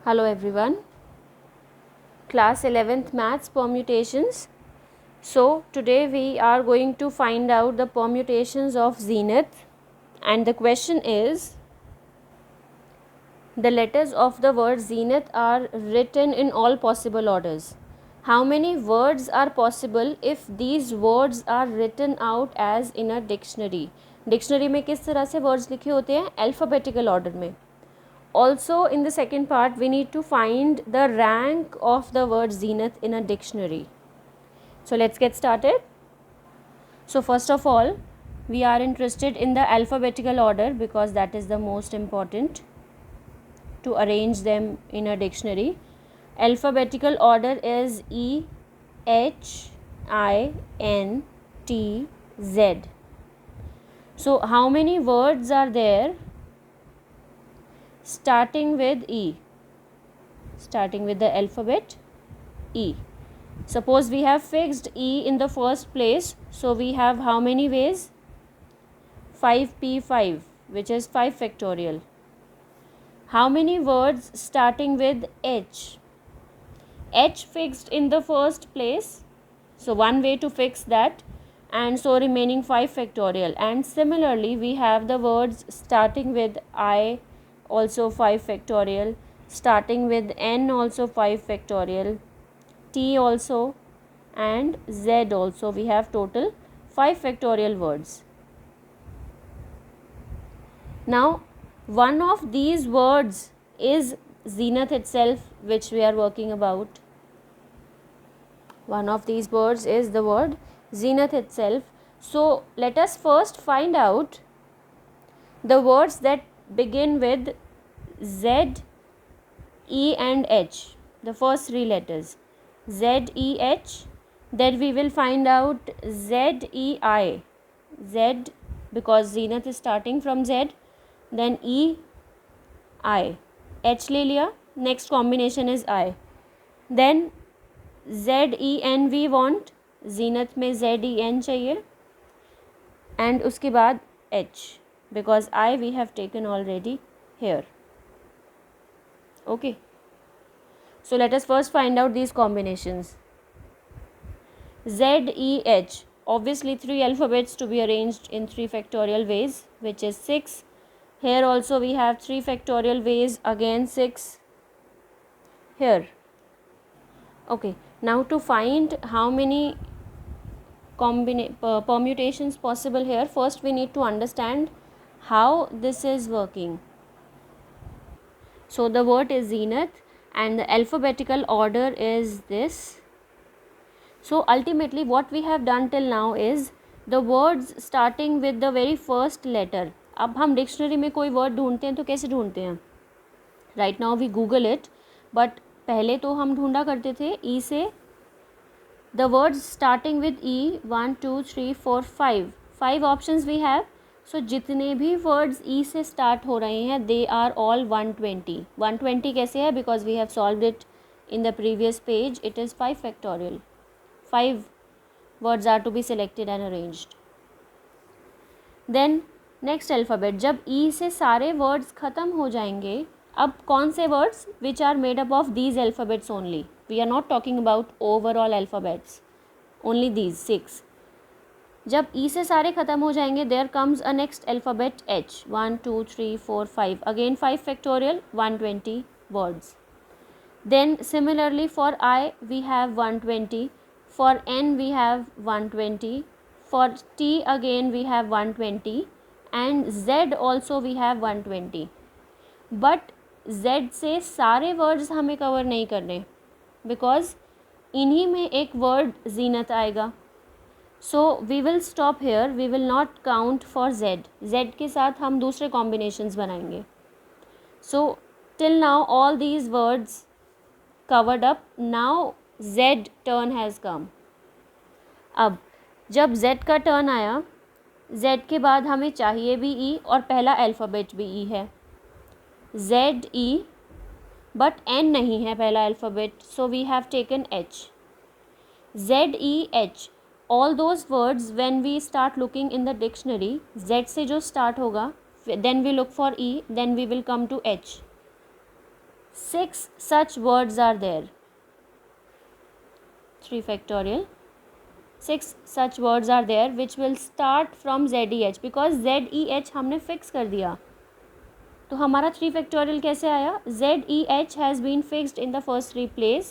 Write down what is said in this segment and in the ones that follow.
Hello everyone, class 11th maths permutations. So today we are going to find out the permutations of zenith, and the question is, the letters of the word zenith are written in all possible orders. How many words are possible if these words are written out as in a dictionary? Dictionary में किस तरह से words लिखे होते हैं? Alphabetical order में. Also in the second part we need to find the rank of the word zenith in a dictionary. So let's get started. So first of all we are interested in the alphabetical order because that is the most important to arrange them in a dictionary. Alphabetical order is E, H, I, N, T, Z. So how many words are there starting with E? Starting with the alphabet E. Suppose we have fixed E in the first place, so we have how many ways? 5p5, which is 5 factorial. How many words starting with H? H fixed in the first place, so one way to fix that, and so remaining 5 factorial. And similarly we have the words starting with I, also 5 factorial, starting with N, also 5 factorial, T also, and Z also. We have total 5 factorial words. Now one of these words is zenith itself, which we are working about. One of these words is the word zenith itself. So let us first find out the words that begin with Z, E and H, the first three letters, Z, E, H. Then we will find out Z, E, I. Z because zenith is starting from Z, then E, I. H ले लिया, next combination is I. Then Z, E, N we want, zenith में Z, E, N चाहिए, and उसके बाद H because I we have taken already here. Okay, so let us first find out these combinations. Z, E, H, obviously 3 alphabets to be arranged in 3 factorial ways, which is 6. Here also we have 3 factorial ways, again 6 here. Okay, now to find how many permutations possible here, first we need to understand how this is working. So the word is zenith and the alphabetical order is this. So ultimately what we have done till now is the words starting with the very first letter. अब हम dictionary में कोई word ढूंढते हैं तो कैसे ढूंढते हैं? Right now we Google it, but पहले तो हम ढूंढा करते थे ई से the words starting with E 1 2 3 4 5 options we have. So जितने भी वर्ड्स ई से स्टार्ट हो रहे हैं दे आर ऑल 120. 120 कैसे है? Because we have solved it in the previous page. It is 5 factorial. 5 words are to be selected and arranged. Then next alphabet, जब E से सारे words ख़त्म हो जाएंगे, अब कौन से words which are made up of these alphabets only. We are not talking about overall alphabets, only these 6. जब E से सारे ख़त्म हो जाएंगे there comes a next alphabet H. 1 2 3 4 5, again 5 factorial, 120 words. Then similarly for I we have 120. For N we have 120, for T again we have 120, and Z also we have 120. But Z से सारे words हमें cover नहीं करने because इन्हीं में एक word zenith आएगा. So we will stop here. We will not count for Z. Z के साथ हम दूसरे combinations बनाएंगे. So till now all these words covered up. Now Z turn has come. अब जब Z का टर्न आया, Z के बाद हमें चाहिए भी E और पहला अल्फ़ाबेट भी E है. Z E, बट N नहीं है पहला alphabet, so we have taken H. Z E H, all those words when we start looking in the dictionary, Z से जो स्टार्ट होगा, then we look for E, then we will come to H. 6 such words are there. 3 factorial. 6 such words are there which will start from ZEH, because ZEH हमने fix कर दिया, तो हमारा 3 factorial कैसे आया? ZEH has been fixed in the first 3 place.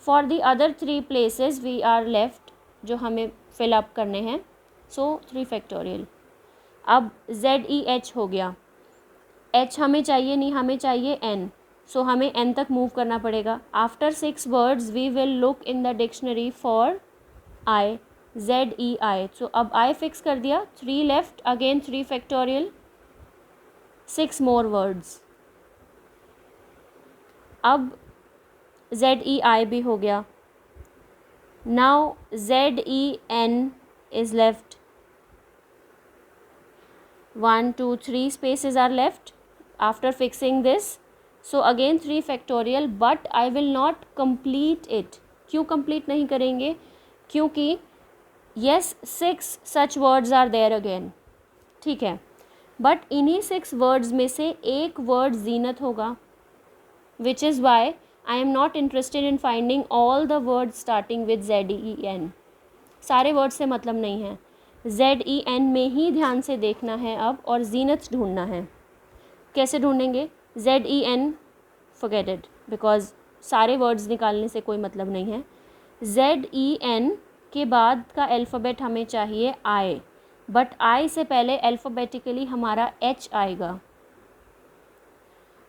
For the other 3 places we are left, जो हमें fill up करने हैं, so 3 factorial. अब ZEH हो गया, H हमें चाहिए नहीं, हमें चाहिए N, सो हमें N तक मूव करना पड़ेगा. After 6 words we will look in the dictionary for I, ZEI. So अब I फिक्स कर दिया, 3 left, again 3 factorial, 6 more words. अब ZEI भी हो गया. Now ZEN is left. 1 2 3 spaces are left after fixing this. So again 3 factorial, but I will not complete it. क्यों complete नहीं करेंगे? क्योंकि yes 6 such words are there again, ठीक है, but इन्हीं 6 words में से एक word ज़ीनत होगा, which is why I am not interested in finding all the words starting with ZEN. सारे वर्ड से मतलब नहीं है, ZEN में ही ध्यान से देखना है अब, और ज़ीनत ढूंढना है. कैसे ढूंढेंगे? ZEN forget it, बिकॉज सारे वर्ड्स निकालने से कोई मतलब नहीं है. ZEN के बाद का अल्फ़ाबेट हमें चाहिए I, बट I से पहले अल्फ़ाबेटिकली हमारा H आएगा.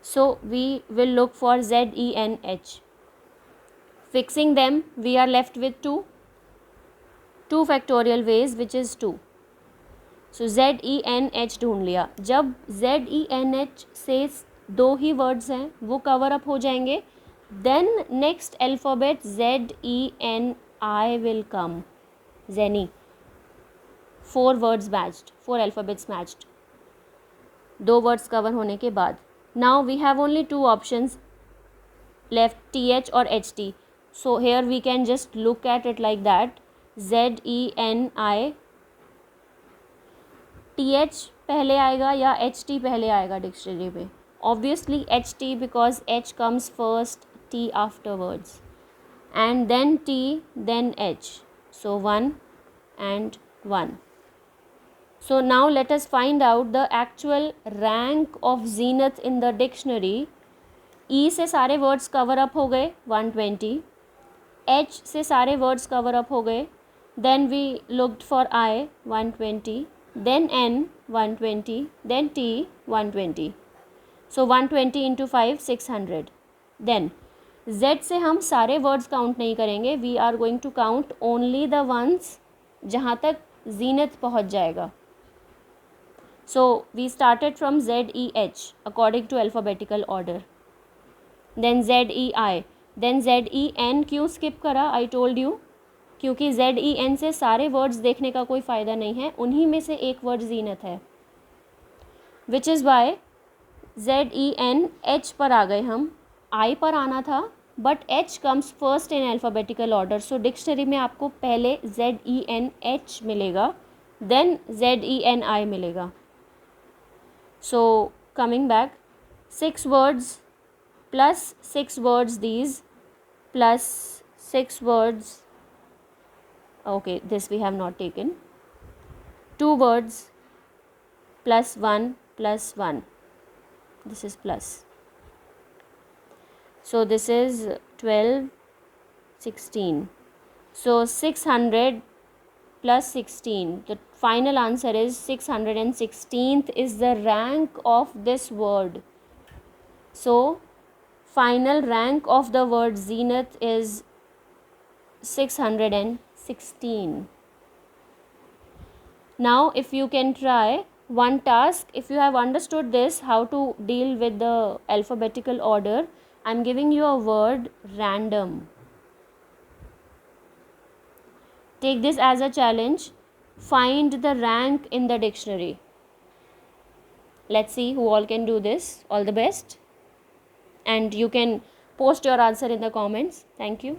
So we will look for ZENH. Fixing them we are left with 2 factorial ways which is 2. So ZENH ढूंढ लिया. जब ZENH से 2 ही वर्ड्स हैं वो कवर अप हो जाएंगे, then next alphabet ZENI will come. ज़ेनी. 4 words matched, 4 alphabets matched 2 words cover होने के बाद. Now we have only 2 options left, TH और HT. So here we can just look at it like that. ZENI, TH पहले आएगा या HT पहले आएगा डिक्शनरी में? Obviously HT, because H comes first, T afterwards, and then T, then H. So 1 and 1. So now let us find out the actual rank of zenith in the dictionary. E से सारे words cover up हो गए 120. H से सारे words cover up हो गए. Then we looked for I 120, then N 120, then T 120. So 120 into 5 600. Then Z से हम सारे वर्ड्स काउंट नहीं करेंगे. We are going to count only the ones जहाँ तक ज़ीनत पहुँच जाएगा. So we started from ZEH according to alphabetical order. Then ZEI, then ZEN. क्यों स्किप करा? I told you, क्योंकि ZEN से सारे वर्ड्स देखने का कोई फ़ायदा नहीं है, उन्हीं में से एक वर्ड ज़ीनत है, विच इज़ वाई ZENH पर आ गए हम. I पर आना था, but H comes first in alphabetical order. So dictionary में आपको पहले ZENH मिलेगा, देन ZENI मिलेगा. So coming back, 6 words plus 6 words these plus 6 words. Okay, this we have not taken. 2 words plus 1 plus 1. This is plus. So this is 12, 16. So 600 plus 16. The final answer is 616th is the rank of this word. So final rank of the word zenith is 616. Now if you can try one task, if you have understood this, how to deal with the alphabetical order, I am giving you a word random. Take this as a challenge. Find the rank in the dictionary. Let's see who all can do this. All the best, and you can post your answer in the comments. Thank you.